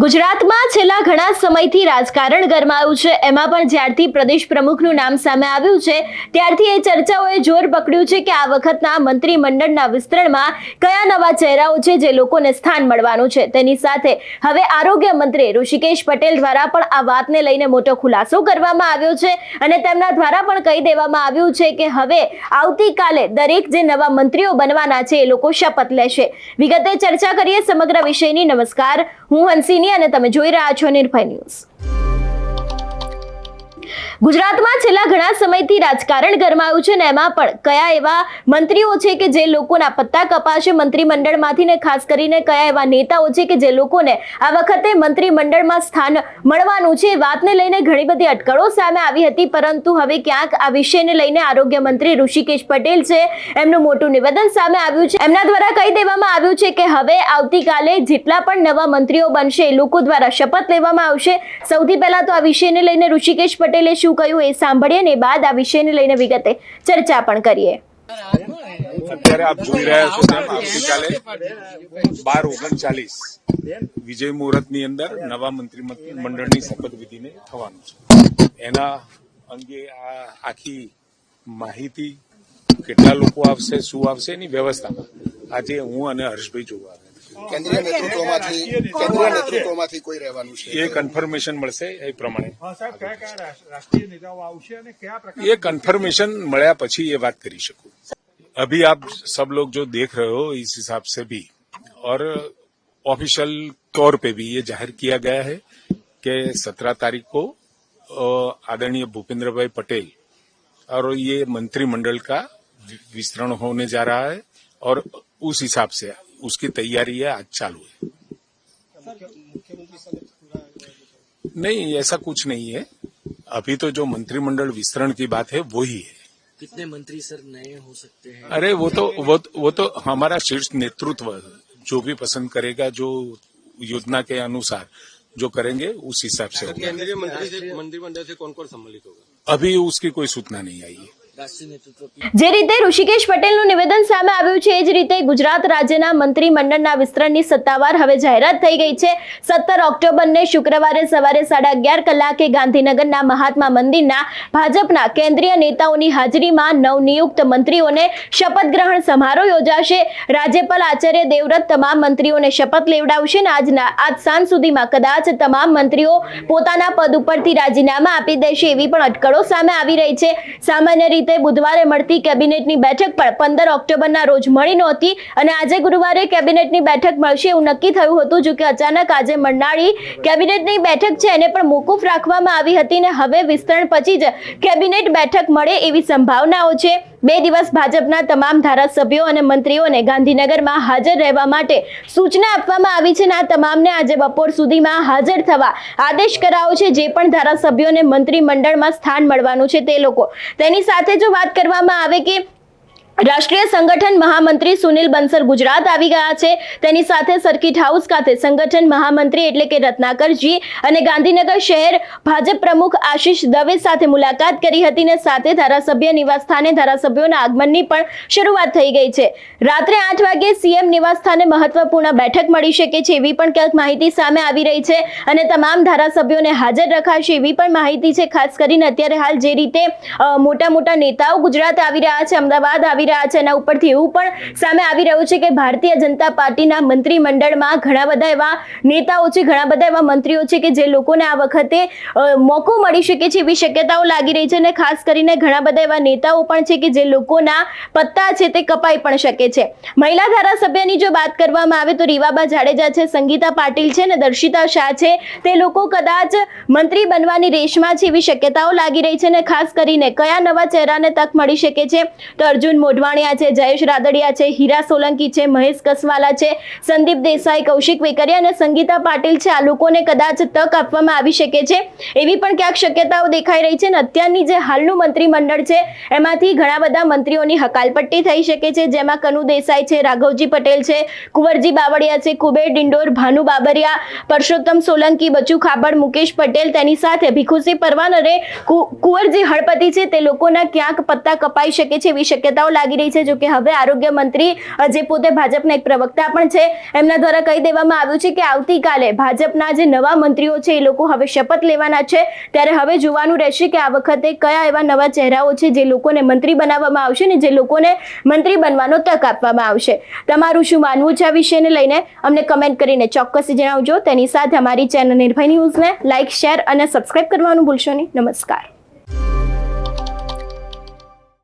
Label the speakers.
Speaker 1: ગુજરાતમાં છેલ્લા ઘણા સમયથી રાજકારણ ગરમાયું છે। એમાં પણ જ્યારથી પ્રદેશ પ્રમુખનું નામ સામે આવ્યું છે ત્યારથી એ ચર્ચાઓએ જોર પકડ્યું છે કે આ વખતના મંત્રીમંડળના વિસ્તરણમાં કયા નવા ચહેરાઓ છે જે લોકોને સ્થાન મળવાનું છે। તેની સાથે હવે આરોગ્ય મંત્રી ઋષિકેશ પટેલ દ્વારા પણ આ વાતને લઈને મોટો ખુલાસો કરવામાં આવ્યો છે અને તેમના દ્વારા પણ કહી દેવામાં આવ્યું છે કે હવે આવતીકાલે દરેક જે નવા મંત્રીઓ બનવાના છે એ લોકો શપથ લેશે। વિગતે ચર્ચા કરીએ સમગ્ર વિષયની। નમસ્કાર, હું હંસિની અને તમે જોઈ રહ્યા છો નિર્ભય ન્યૂઝ। ગુજરાતમાં છેલ્લા ઘણા સમયથી રાજકારણ ગરમાયું છે ને એમાં પણ કયા એવા મંત્રીઓ છે કે જે લોકોના પત્તા કપાશે મંત્રીમંડળમાંથી ને ખાસ કરીને કયા એવા નેતાઓ છે કે જે લોકોને આ વખતે મંત્રીમંડળમાં સ્થાન મળવાનું છે, વાતને લઈને ઘણી બધી અટકળો સામે આવી હતી। પરંતુ હવે ક્યાંક આ વિષયને લઈને આરોગ્ય મંત્રી ઋષિકેશ પટેલ છે એમનું મોટું નિવેદન સામે આવ્યું છે। એમના દ્વારા કહી દેવામાં આવ્યું છે કે હવે આવતીકાલે જેટલા પણ નવા મંત્રીઓ બનશે એ લોકો દ્વારા શપથ લેવામાં આવશે। સૌથી પહેલા તો આ વિષયને લઈને ऋषिकेश પટેલે શું કહ્યું એ સાંભળીએ ને બાદ આ વિષયને લઈને વિગતે ચર્ચા પણ કરીએ।
Speaker 2: અત્યારે આપ જોઈ રહ્યા છો તેમ આવતીકાલે 12:39 વિજય મુહૂર્તની અંદર નવા મંત્રીમંડળની શપથવિધિને થવાનું છે। એના અંગે આ આખી માહિતી કેટલા લોકો આવશે, શું આવશે એની વ્યવસ્થામાં આજે હું અને હર્ષભાઈ જોવા
Speaker 3: કેન્દ્રીય નેતૃત્વમાંથી કોઈ રહેવાનું છે
Speaker 2: એ કન્ફર્મેશન મળશે એ પ્રમાણે
Speaker 4: રાષ્ટ્રીય નેતાઓ આવશે અને કયા પ્રકાર
Speaker 2: ये कन्फर्मेशन મળ્યા પછી ये बात करी सकूं। अभी आप सब लोग जो देख रहे हो इस हिसाब से भी और ऑफिशियल तौर पे भी ये जाहिर किया गया है कि 17 तारीख को आदरणीय भूपेंद्र भाई पटेल और ये मंत्रिमंडल का विस्तरण होने जा रहा है और उस हिसाब से उसकी तैयारी है आज चालू है। नहीं, ऐसा कुछ नहीं है। अभी तो जो मंत्रिमंडल विस्तरण की बात है वो ही है।
Speaker 5: कितने मंत्री सर नए हो सकते हैं?
Speaker 2: अरे वो तो हमारा शीर्ष नेतृत्व जो भी पसंद करेगा, जो योजना के अनुसार जो करेंगे उस हिसाब से होगा।
Speaker 3: केंद्रीय मंत्रिमंडल से कौन कौन सम्मिलित होगा?
Speaker 2: अभी उसकी कोई सूचना नहीं आई है।
Speaker 1: જે રીતે ઋષિકેશ પટેલનું નિવેદન સામે આવ્યું છે એ જ રીતે ગુજરાત રાજ્યના મંત્રીમંડળના વિસ્તરણની સત્તાવાર હવે જાહેરાત થઈ ગઈ છે। 17 ઓક્ટોબરને શુક્રવારે સવારે 11:30 કલાકે ગાંધીનગરના મહાત્મા મંદિરના ભાજપના કેન્દ્રીય નેતાઓની હાજરીમાં નવનિયુક્ત મંત્રીઓને શપથ ગ્રહણ સમારોહ યોજાશે। રાજ્યપાલ આચાર્ય દેવવ્રત તમામ મંત્રીઓને શપથ લેવડાવશે અને આજ સાંજ સુધીમાં કદાચ તમામ મંત્રીઓ પોતાના પદ ઉપરથી રાજીનામા આપી દેશે એવી પણ અટકળો સામે આવી રહી છે। સામાન્ય રીતે બુધવારે મળતી કેબિનેટની બેઠક પણ 15 ઓક્ટોબરના રોજ મળી નહોતી અને આજે ગુરુવારે કેબિનેટની બેઠક મળશે એવું નક્કી થયું હતું। જો કે અચાનક આજે મળનારી કેબિનેટની બેઠક છે એને પણ મોકૂફ રાખવામાં આવી હતી ને હવે વિસ્તરણ પછી જ કેબિનેટ બેઠક મળે એવી સંભાવનાઓ છે। 2 દિવસ ભાજપના તમામ ધારાસભ્યો અને મંત્રીઓને ગાંધીનગરમાં હાજર રહેવા માટે સૂચના આપવામાં આવી છે અને આ તમામને આજે બપોર સુધીમાં હાજર થવા આદેશ કરાયો છે। જે પણ ધારાસભ્યોને મંત્રીમંડળમાં સ્થાન મળવાનું છે તે લોકો। તેની સાથે જો વાત કરવામાં આવે કે રાષ્ટ્રીય સંગઠન મહામંત્રી સુનિલ બંસલ ગુજરાત આવી ગયા છે। તેની સાથે સર્કિટ હાઉસ ખાતે સંગઠન મહામંત્રી એટલે કે રત્નાકરજી અને ગાંધીનગર શહેર ભાજપ પ્રમુખ આશીષ દવે સાથે મુલાકાત કરી હતી ને સાથે ધારાસભ્ય નિવાસસ્થાને ધારાસભ્યોના આગમનની પણ શરૂઆત થઈ ગઈ છે। રાત્રે 8 વાગે સીએમ નિવાસસ્થાને મહત્વપૂર્ણ બેઠક મળી શકે છે એવી પણ ક્યાંક માહિતી સામે આવી રહી છે અને તમામ ધારાસભ્યોને હાજર રખાશે એવી પણ માહિતી છે। ખાસ કરીને અત્યારે હાલ જે રીતે મોટા નેતાઓ ગુજરાત આવી રહ્યા છે, અમદાવાદ આવી રહ્યા છે, એના ઉપરથી એવું પણ સામે આવી રહ્યું છે કે ભારતીય જનતા પાર્ટીના મંત્રીમંડળમાં ઘણા બધા એવા નેતાઓ છે, ઘણા બધા એવા મંત્રીઓ છે કે જે લોકોને આ વખતે મોકો મળી શકે છે એવી શક્યતાઓ લાગી રહી છે અને ખાસ કરીને ઘણા બધા એવા નેતાઓ પણ છે કે જે લોકોના પત્તા છે તે કપાઈ પણ શકે છે। મહિલા ધારાસભ્યની જો વાત કરવામાં આવે તો રીવાબા જાડેજા છે, સંગીતા પાટીલ છે અને દર્શિતા શાહ છે, તે લોકો કદાચ મંત્રી બનવાની રેસમાં છે એવી શક્યતાઓ લાગી રહી છે અને ખાસ કરીને કયા નવા ચહેરાને તક મળી શકે છે તો અર્જુન મોઢવાણિયા છે, જયેશ રાદડિયા છે, હીરા સોલંકી છે, મહેશ કસવાલા છે, સંદીપ દેસાઈ, કૌશિક વેકરિયા અને સંગીતા પાટીલ છે, આ લોકોને કદાચ તક આપવામાં આવી શકે છે એવી પણ ક્યાંક શક્યતાઓ દેખાઈ રહી છે। અને અત્યારની જે હાલનું મંત્રીમંડળ છે એમાંથી ઘણા બધા મંત્રીઓની હકાલપટ્ટી થઈ શકે છે, જેમાં કનુ દેસાઈ છે, રાઘવજી પટેલ છે, કુંવરજી બાવળિયા છે, કુબેર ડિંડોર, ભાનુ બાબરિયા, પરસોત્તમ સોલંકી, બચુ ખાબડ, મુકેશ પટેલ, તેની સાથે ભીખુસિંહ પરમાર અને કુંવરજી હળપતિ છે, તે લોકોના ક્યાંક પત્તા કપાઈ શકે છે એવી શક્યતાઓ લાગી લાગી રહી છે. જો કે હવે આરોગ્ય મંત્રી જે પોતે ભાજપના એક પ્રવક્તા પણ છે, એમના દ્વારા કહી દેવામાં આવ્યું છે કે આવતીકાલે ભાજપના જે નવા મંત્રીઓ છે એ લોકો હવે શપથ લેવાના છે. ત્યારે હવે જોવાનું રહેશે કે આ વખતે કયા એવા નવા ચહેરાઓ છે જે લોકોને મંત્રી બનાવવામાં આવશે ને જે લોકોને મંત્રી બનવાનો તક આપવામાં આવશે. તમારું શું માનવું છે આ વિષયને લઈને અમને કમેન્ટ કરીને ચોક્કસથી જણાવજો. તેની સાથે અમારી ચેનલ નિર્ભય ન્યૂઝને લાઇક, શેર અને સબસ્ક્રાઇબ કરવાનું ભૂલશો નહીં. નમસ્કાર.